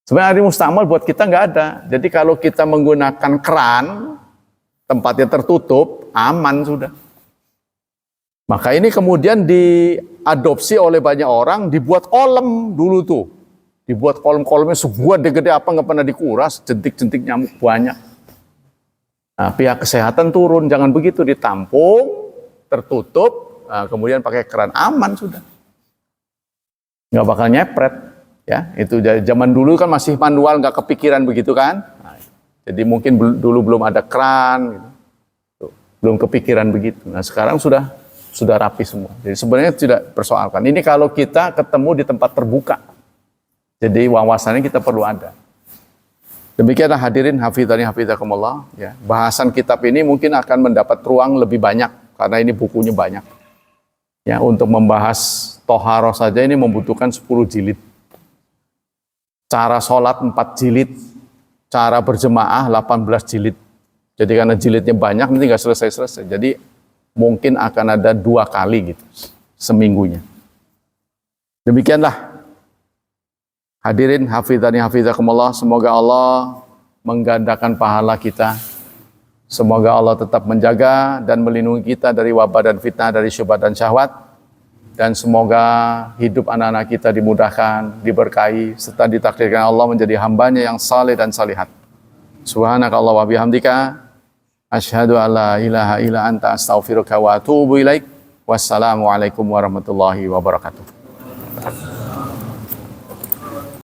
[SPEAKER 1] Sebenarnya air musta'mal buat kita nggak ada. Jadi kalau kita menggunakan keran, tempatnya tertutup, aman sudah. Maka ini kemudian diadopsi oleh banyak orang, dibuat kolam dulu tuh. Dibuat kolam-kolamnya sebuah gede apa nggak pernah dikuras, jentik-jentik nyamuk banyak. Nah, pihak kesehatan turun, jangan begitu, ditampung, tertutup, kemudian pakai keran, aman sudah. Nggak bakal nyepret. Ya, itu zaman dulu kan masih manual, nggak kepikiran begitu kan. Nah, jadi mungkin dulu belum ada keran, gitu. Tuh, belum kepikiran begitu. Nah sekarang sudah rapi semua. Jadi sebenarnya tidak persoalkan. Ini kalau kita ketemu di tempat terbuka. Jadi wawasannya kita perlu ada. Demikianlah hadirin hafidhani hafidhakumullah. Ya, bahasan kitab ini mungkin akan mendapat ruang lebih banyak karena ini bukunya banyak. Ya, untuk membahas toharoh saja ini membutuhkan 10 jilid. Cara sholat 4 jilid, cara berjemaah 18 jilid. Jadi karena jilidnya banyak nanti nggak selesai-selesai. Jadi mungkin akan ada 2 kali gitu seminggunya. Demikianlah hadirin hafidhani hafidhakumullah. Semoga Allah menggandakan pahala kita. Semoga Allah tetap menjaga dan melindungi kita dari wabah dan fitnah, dari syubhat dan syahwat. Dan semoga hidup anak-anak kita dimudahkan, diberkahi, serta ditakdirkan Allah menjadi hambanya yang saleh dan salihat. Subhanakallah wa bihamdika, asyhadu an la ilaha illa anta astaghfiruka wa atubu ilaik. Wassalamualaikum warahmatullahi wabarakatuh.